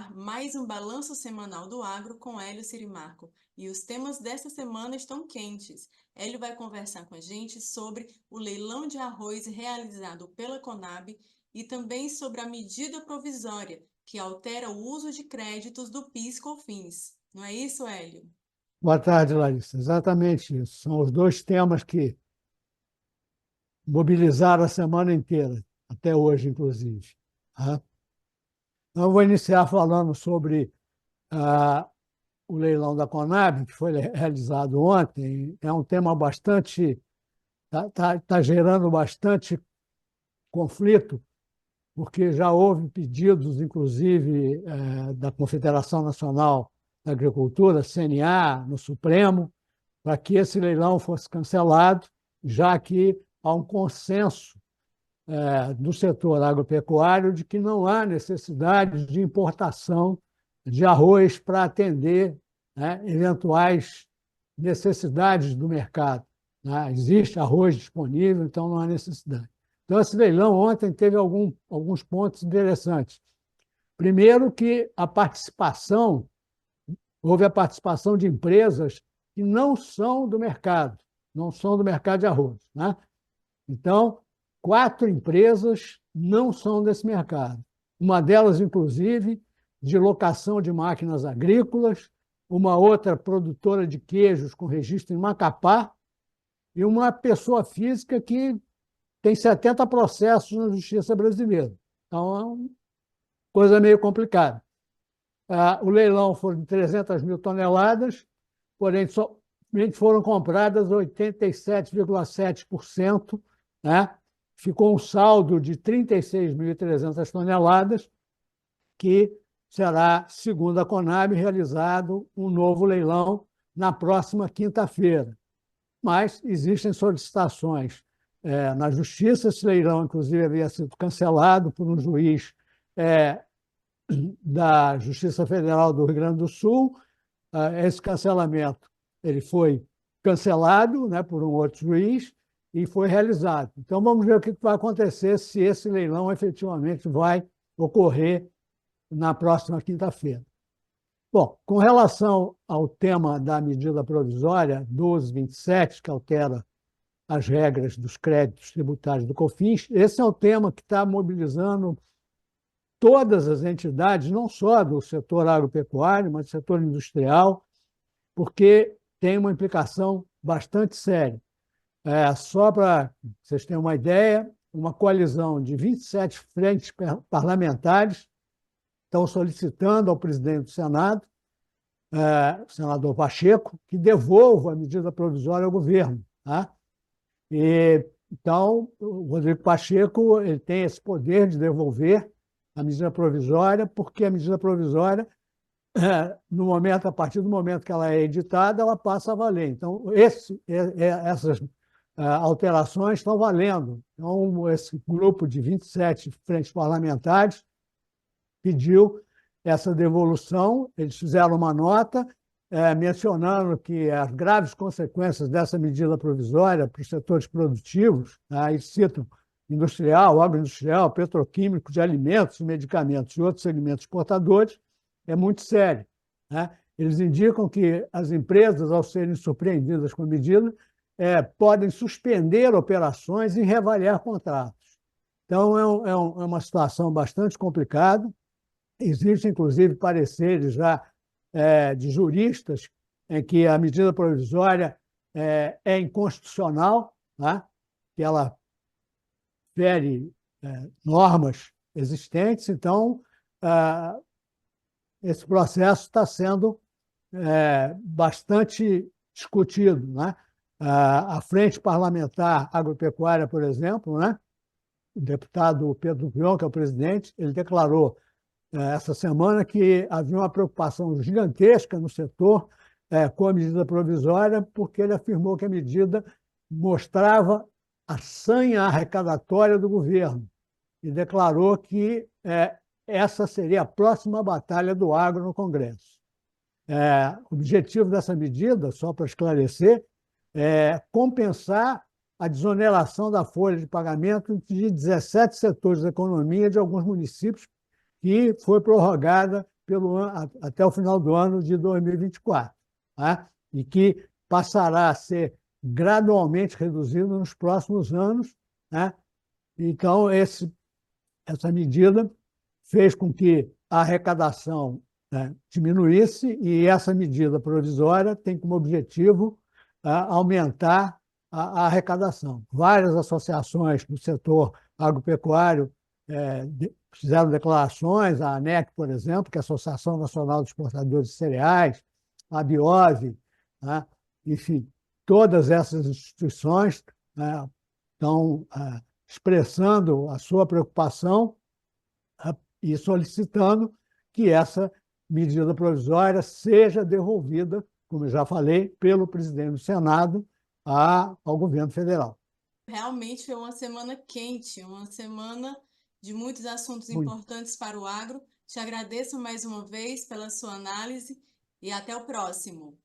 ar mais um balanço semanal do agro com Hélio Sirimarco. E os temas dessa semana estão quentes. Hélio vai conversar com a gente sobre o leilão de arroz realizado pela Conab e também sobre a medida provisória que altera o uso de créditos do PIS/COFINS. Não é isso, Hélio? Boa tarde, Larissa. Exatamente isso. São os dois temas que mobilizaram a semana inteira, até hoje, inclusive. Tá? Então, eu vou iniciar falando sobre o leilão da Conab, que foi realizado ontem. É um tema bastante. Está gerando bastante conflito, porque já houve pedidos, inclusive, da Confederação Nacional da Agricultura, CNA, no Supremo, para que esse leilão fosse cancelado, já que há um consenso do setor agropecuário de que não há necessidade de importação de arroz para atender, né, eventuais necessidades do mercado. Né? Existe arroz disponível, então não há necessidade. Então, esse leilão ontem teve alguns pontos interessantes. Primeiro, que houve a participação de empresas que não são do mercado, não são do mercado de arroz. Né? Então, 4 empresas não são desse mercado. Uma delas, inclusive, de locação de máquinas agrícolas, uma outra produtora de queijos com registro em Macapá e uma pessoa física que tem 70 processos na Justiça brasileira. Então, é uma coisa meio complicada. O leilão foi de 300 mil toneladas, porém, somente foram compradas 87,7%, né? Ficou um saldo de 36.300 toneladas, que será, segundo a Conab, realizado um novo leilão na próxima quinta-feira. Mas existem solicitações na Justiça. Esse leilão, inclusive, havia sido cancelado por um juiz da Justiça Federal do Rio Grande do Sul. Esse cancelamento ele foi cancelado, né, por um outro juiz e foi realizado. Então, vamos ver o que vai acontecer se esse leilão efetivamente vai ocorrer na próxima quinta-feira. Bom, com relação ao tema da medida provisória 1227, que altera as regras dos créditos tributários do COFINS, esse é o tema que está mobilizando todas as entidades, não só do setor agropecuário, mas do setor industrial, porque tem uma implicação bastante séria. Só para vocês terem uma ideia, uma coalizão de 27 frentes parlamentares estão solicitando ao presidente do Senado, o senador Pacheco, que devolva a medida provisória ao governo. Tá? Então, o Rodrigo Pacheco ele tem esse poder de devolver a medida provisória, porque a medida provisória, a partir do momento que ela é editada, ela passa a valer. Então, essas alterações estão valendo. Então, esse grupo de 27 frentes parlamentares pediu essa devolução. Eles fizeram uma nota mencionando que as graves consequências dessa medida provisória para os setores produtivos, eles citam industrial, agroindustrial, petroquímico, de alimentos, medicamentos e outros segmentos exportadores, é muito sério. Né? Eles indicam que as empresas, ao serem surpreendidas com a medida, podem suspender operações e reavaliar contratos. Então, é uma situação bastante complicada. Existem, inclusive, pareceres já de juristas em que a medida provisória é inconstitucional, tá? Que ela fere normas existentes. Então, esse processo está sendo bastante discutido. Né? A Frente Parlamentar Agropecuária, por exemplo, né? O deputado Pedro Pion, que é o presidente, ele declarou essa semana que havia uma preocupação gigantesca no setor com a medida provisória, porque ele afirmou que a medida mostrava a sanha arrecadatória do governo e declarou que essa seria a próxima batalha do agro no Congresso. O objetivo dessa medida, só para esclarecer, é compensar a desoneração da folha de pagamento de 17 setores da economia de alguns municípios, que foi prorrogada até o final do ano de 2024, tá? E que passará a ser gradualmente reduzido nos próximos anos, né? Então, essa medida fez com que a arrecadação, né, diminuísse, e essa medida provisória tem como objetivo aumentar a arrecadação. Várias associações do setor agropecuário fizeram declarações, a ANEC, por exemplo, que é a Associação Nacional de Exportadores de Cereais, a Biove, né? Enfim, todas essas instituições, né, estão expressando a sua preocupação e solicitando que essa medida provisória seja devolvida, como eu já falei, pelo presidente do Senado ao governo federal. Realmente foi uma semana quente, uma semana de muitos assuntos Muito. importantes para o agro. Te agradeço mais uma vez pela sua análise e até o próximo.